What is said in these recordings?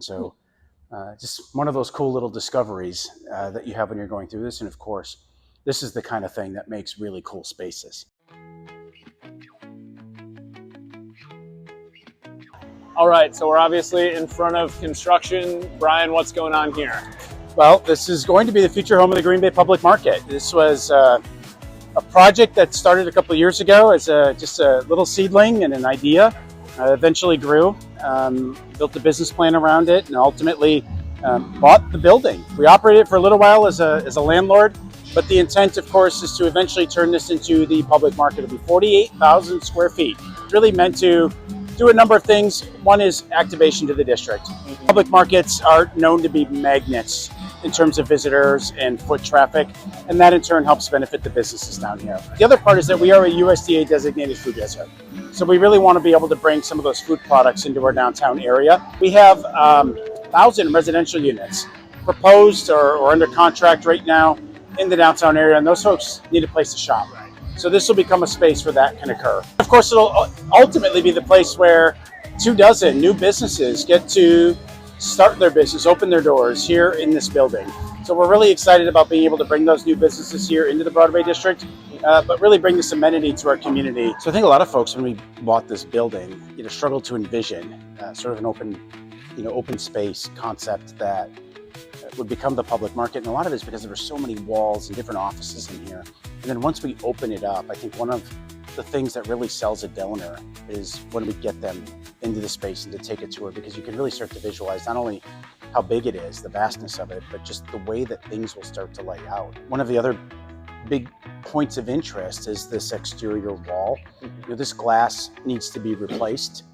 And so just one of those cool little discoveries that you have when you're going through this. And of course, this is the kind of thing that makes really cool spaces. All right, so we're obviously in front of construction. Brian, what's going on here? Well, this is going to be the future home of the Green Bay Public Market. This was a project that started a couple of years ago as just a little seedling and an idea. Eventually grew, built a business plan around it, and ultimately bought the building. We operated it for a little while as a landlord, but the intent, of course, is to eventually turn this into the public market. It'll be 48,000 square feet. Really meant to do a number of things. One is activation to the district. Public markets are known to be magnets in terms of visitors and foot traffic, and that in turn helps benefit the businesses down here. The other part is that we are a USDA designated food desert. So we really want to be able to bring some of those food products into our downtown area. We have 1,000 residential units proposed or under contract right now in the downtown area, and those folks need a place to shop. So this will become a space where that can occur. Of course, it'll ultimately be the place where 24 new businesses get to start their business, open their doors here in this building. So we're really excited about being able to bring those new businesses here into the Broadway district, but really bring this amenity to our community. So I think a lot of folks, when we bought this building, struggled to envision sort of an open space concept that would become the public market. And a lot of it is because there were so many walls and different offices in here. And then once we open it up, I think one of the things that really sells a donor is when we get them into the space and to take a tour, because you can really start to visualize not only how big it is, the vastness of it, but just the way that things will start to lay out. One of the other big points of interest is this exterior wall. This glass needs to be replaced.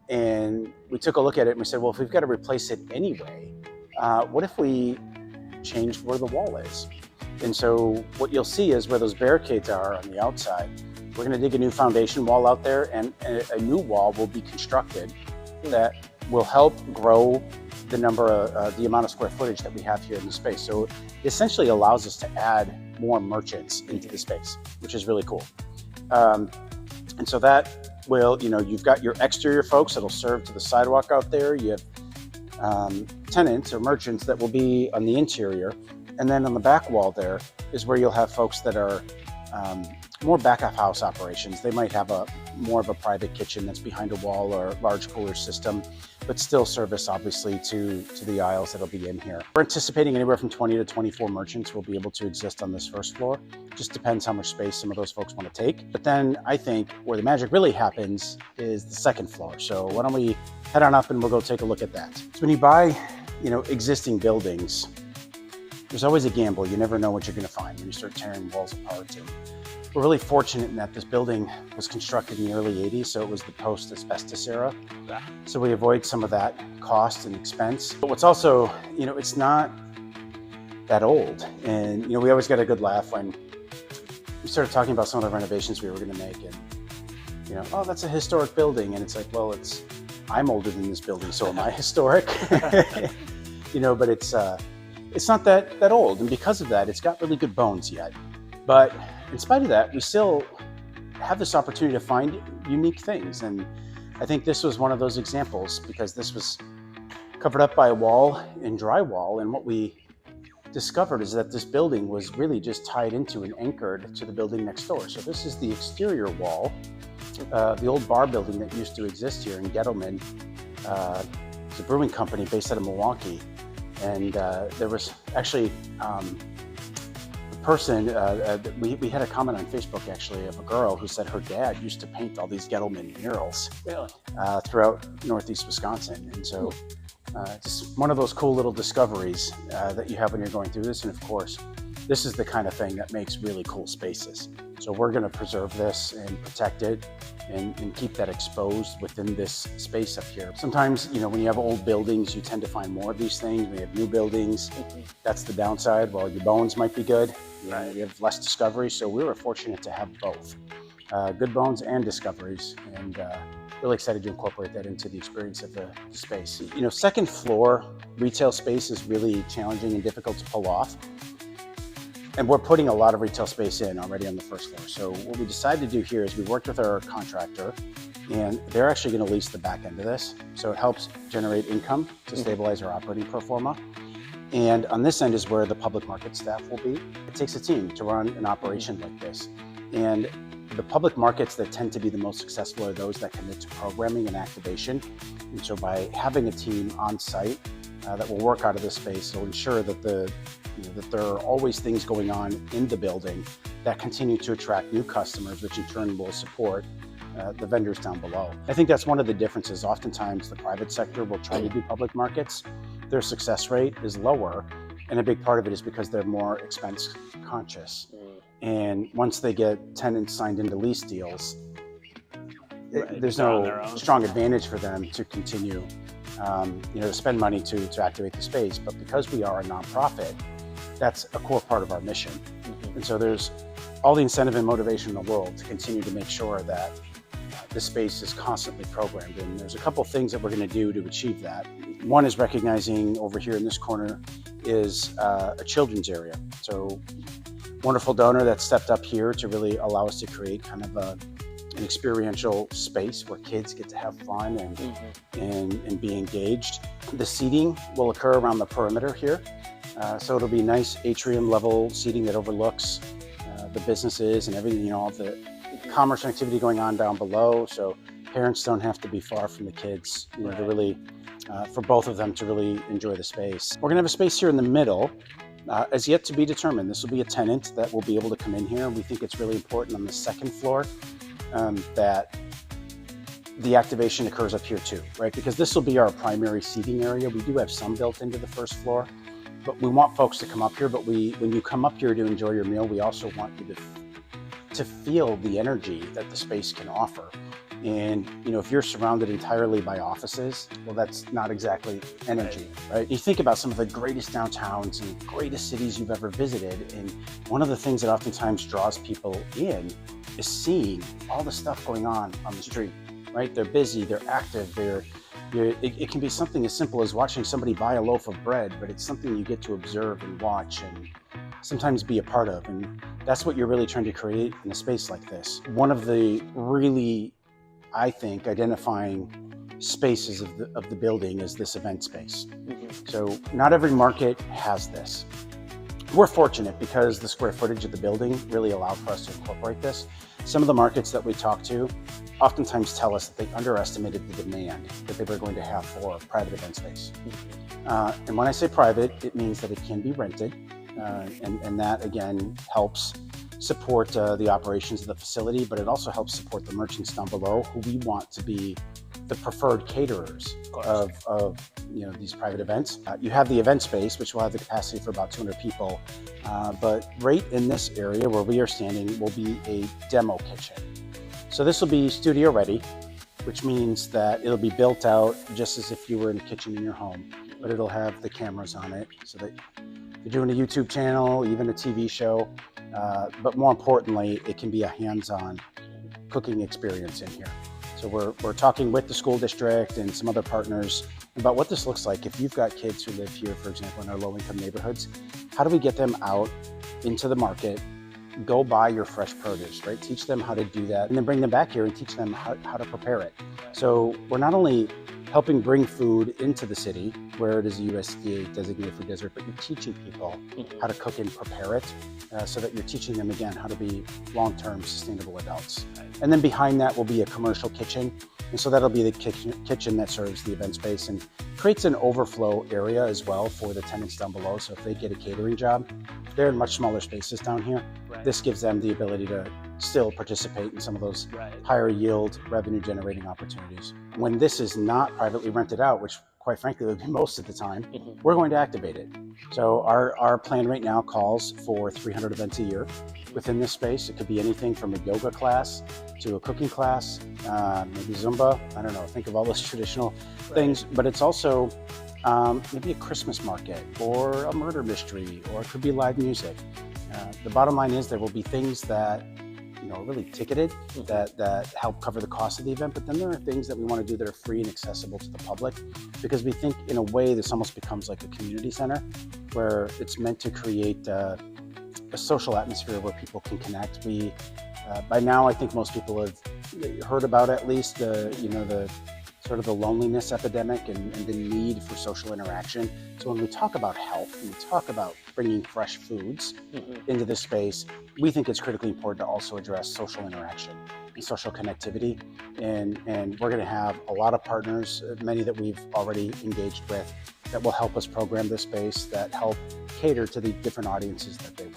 And we took a look at it and we said, well, if we've got to replace it anyway, what if we changed where the wall is? And so what you'll see is where those barricades are on the outside, we're going to dig a new foundation wall out there, and a new wall will be constructed that will help grow the amount of square footage that we have here in the space. So it essentially allows us to add more merchants into the space, which is really cool. And so that will, you've got your exterior folks that'll serve to the sidewalk out there. You have tenants or merchants that will be on the interior. And then on the back wall there is where you'll have folks that are more back of house operations. They might have more of a private kitchen that's behind a wall or a large cooler system, but still service obviously to the aisles that'll be in here. We're anticipating anywhere from 20 to 24 merchants will be able to exist on this first floor. Just depends how much space some of those folks want to take. But then I think where the magic really happens is the second floor. So why don't we head on up and we'll go take a look at that. So when you buy, existing buildings, there's always a gamble. You never know what you're going to find when you start tearing walls apart. And we're really fortunate in that this building was constructed in the early 80s, so it was the post-asbestos era. So we avoid some of that cost and expense. But what's also, it's not that old. And, we always got a good laugh when we started talking about some of the renovations we were going to make. And, oh, that's a historic building. And it's like, well, I'm older than this building, so am I historic? But it's not that old, and because of that, it's got really good bones yet. But in spite of that, we still have this opportunity to find unique things, and I think this was one of those examples, because this was covered up by a wall and drywall, and what we discovered is that this building was really just tied into and anchored to the building next door. So this is the exterior wall, the old bar building that used to exist here in Gettleman. It's a brewing company based out of Milwaukee. And there was actually a person, we had a comment on Facebook actually of a girl who said her dad used to paint all these Gettleman murals throughout Northeast Wisconsin. And so just one of those cool little discoveries that you have when you're going through this. And of course, this is the kind of thing that makes really cool spaces. So we're going to preserve this and protect it and keep that exposed within this space up here. Sometimes, when you have old buildings, you tend to find more of these things. When you have new buildings, that's the downside. Well, your bones might be good. You have less discovery. So we were fortunate to have both good bones and discoveries, and really excited to incorporate that into the experience of the space. Second floor retail space is really challenging and difficult to pull off. And we're putting a lot of retail space in already on the first floor. So what we decided to do here is we worked with our contractor And they're actually going to lease the back end of this. So it helps generate income to stabilize our operating pro forma. And on this end is where the public market staff will be. It takes a team to run an operation like this. And the public markets that tend to be the most successful are those that commit to programming and activation. And so by having a team on site that will work out of this space, will ensure that that there are always things going on in the building that continue to attract new customers, which in turn will support the vendors down below. I think that's one of the differences. Oftentimes the private sector will try to do public markets. Their success rate is lower, and a big part of it is because they're more expense conscious. And once they get tenants signed into lease deals, there's no strong advantage for them to continue to spend money to activate the space. But because we are a nonprofit, that's a core part of our mission. And so there's all the incentive and motivation in the world to continue to make sure that the space is constantly programmed. And there's a couple things that we're going to do to achieve that. One is recognizing over here in this corner is a children's area. So wonderful donor that stepped up here to really allow us to create kind of an experiential space where kids get to have fun and be engaged. The seating will occur around the perimeter here. So it'll be nice atrium level seating that overlooks the businesses and everything, all the commerce and activity going on down below. So parents don't have to be far from the kids, to really, for both of them to really enjoy the space. We're gonna have a space here in the middle, as yet to be determined. This will be a tenant that will be able to come in here. And we think it's really important on the second floor that the activation occurs up here too, right? Because this will be our primary seating area. We do have some built into the first floor, but we want folks to come up here. But when you come up here to enjoy your meal, we also want you to feel the energy that the space can offer. And if you're surrounded entirely by offices, well, that's not exactly energy, right? You think about some of the greatest downtowns and greatest cities you've ever visited, and one of the things that oftentimes draws people in is seeing all the stuff going on the street, right? They're busy, they're active, it can be something as simple as watching somebody buy a loaf of bread, but it's something you get to observe and watch and sometimes be a part of. And that's what you're really trying to create in a space like this. One of the really, I think, identifying spaces of the building is this event space. So not every market has this. We're fortunate because the square footage of the building really allowed for us to incorporate this. Some of the markets that we talk to oftentimes tell us that they underestimated the demand that they were going to have for private event space. And when I say private, it means that it can be rented. And that, again, helps support the operations of the facility, but it also helps support the merchants down below who we want to be the preferred caterers of these private events. You have the event space, which will have the capacity for about 200 people, but right in this area where we are standing will be a demo kitchen. So this will be studio ready, which means that it'll be built out just as if you were in a kitchen in your home, but it'll have the cameras on it so that you're doing a YouTube channel, even a TV show, but more importantly, it can be a hands-on cooking experience in here. So we're talking with the school district and some other partners about what this looks like if you've got kids who live here, for example, in our low-income neighborhoods. How do we get them out into the market, go buy your fresh produce, right? Teach them how to do that, and then bring them back here and teach them how to prepare it. So we're not only helping bring food into the city where it is a USDA designated food desert, but you're teaching people how to cook and prepare it so that you're teaching them, again, how to be long-term sustainable adults. And then behind that will be a commercial kitchen. And so that'll be the kitchen that serves the event space and creates an overflow area as well for the tenants down below. So if they get a catering job, they're in much smaller spaces down here. This gives them the ability to still participate in some of those higher yield revenue generating opportunities. When this is not privately rented out, which quite frankly would be most of the time, we're going to activate it. So our plan right now calls for 300 events a year within this space. It could be anything from a yoga class to a cooking class, maybe Zumba, I don't know, think of all those traditional things, but it's also maybe a Christmas market or a murder mystery, or it could be live music. The bottom line is there will be things that are really ticketed that help cover the cost of the event, but then there are things that we want to do that are free and accessible to the public, because we think in a way this almost becomes like a community center where it's meant to create a social atmosphere where people can connect. By now I think most people have heard about at least the the sort of the loneliness epidemic and the need for social interaction. So when we talk about health, when we talk about bringing fresh foods into the space, we think it's critically important to also address social interaction and social connectivity. And we're going to have a lot of partners, many that we've already engaged with, that will help us program this space, that help cater to the different audiences that they